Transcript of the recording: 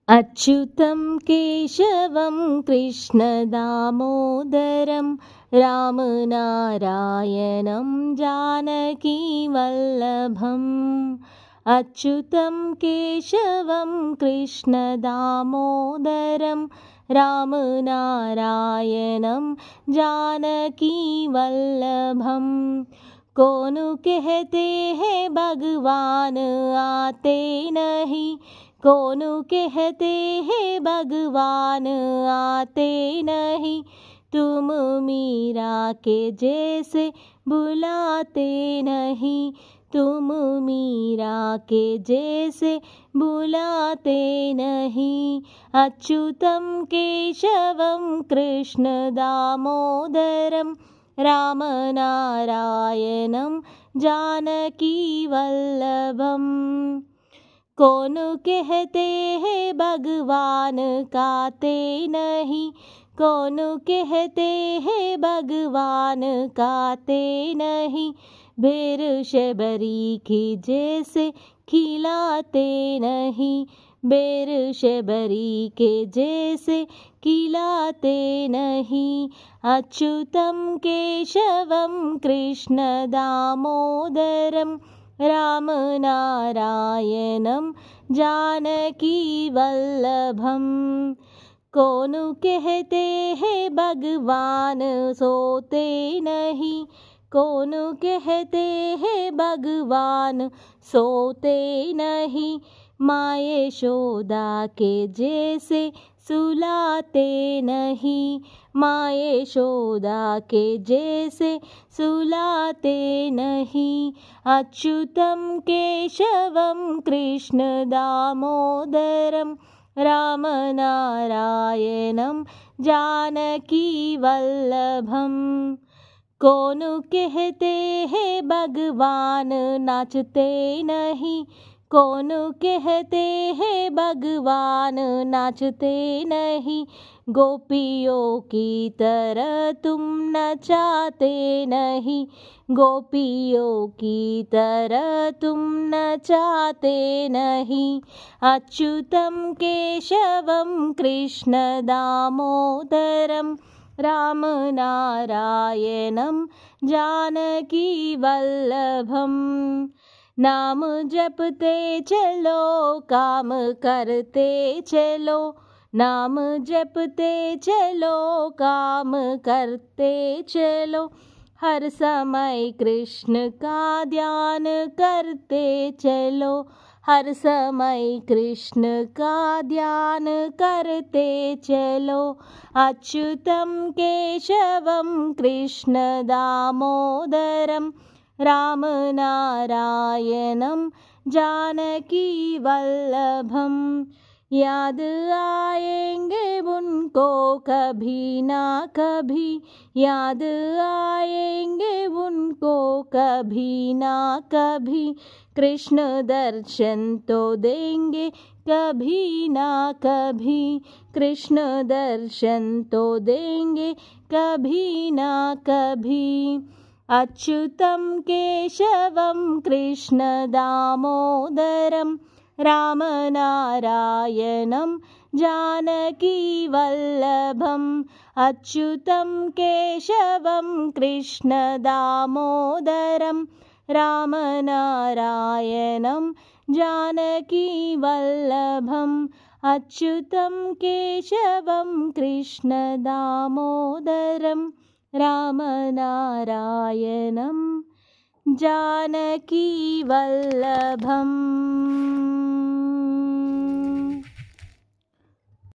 अच्युतं केशवं कृष्णदामोदरं रामनारायणं जानकीवल्लभम्। अच्युतं केशवं कृष्णदामोदरं रामनारायणं जानकीवल्लभम्। कौन कहते हैं भगवान आते नहीं, कौन कहते हैं भगवान आते नहीं, तुम मीरा के जैसे बुलाते नहीं, तुम मीरा के जैसे बुलाते नहीं। अच्युतं केशवं कृष्ण दामोदरं रामनारायणं जानकीवल्लभम्। कौन कहते हैं भगवान काते नहीं, कौन कहते हैं भगवान काते नहीं, भेर शबरी की जैसे खिलाते नहीं, बेर शबरी के जैसे खिलाते नहीं। अच्युतं केशवं कृष्ण दामोदरं रामनारायणं जानकीवल्लभम्। कौन कहते हैं भगवान सोते नहीं, कौन कहते हैं भगवान सोते नहीं, माँ यशोदा के जैसे सुलाते नहीं, माँ यशोदा के जैसे सुलाते नहीं। अच्युतं केशवं कृष्ण दामोदरं रामनारायणं जानकीवल्लभम्। कौन कहते हैं भगवान नाचते नहीं, कौन कहते हैं भगवान नाचते नहीं, गोपियों की तरह तुम नचाते नहीं, गोपियों की तरह तुम नचाते नहीं। अच्युतं केशवं कृष्ण दामोदरं रामनारायणं जानकीवल्लभम्। नाम जपते चलो काम करते चलो, नाम जपते चलो काम करते चलो, हर समय कृष्ण का ध्यान करते चलो, हर समय कृष्ण का ध्यान करते चलो। अच्युतं केशवं कृष्ण दामोदरं रामनारायणं जानकीवल्लभम्। याद आएंगे उनको कभी ना कभी, याद आएंगे उनको कभी ना कभी, कृष्ण दर्शन तो देंगे कभी ना कभी, कृष्ण दर्शन तो देंगे कभी ना कभी। अच्युतं केशवं कृष्ण दामोदरं रामनारायणं जानकीवल्लभम्। अच्युतं केशवं कृष्ण दामोदरं रामनारायणं जानकीवल्लभम्। अच्युतं केशवं कृष्ण दामोदरं रामनारायणं जानकीवल्लभम्।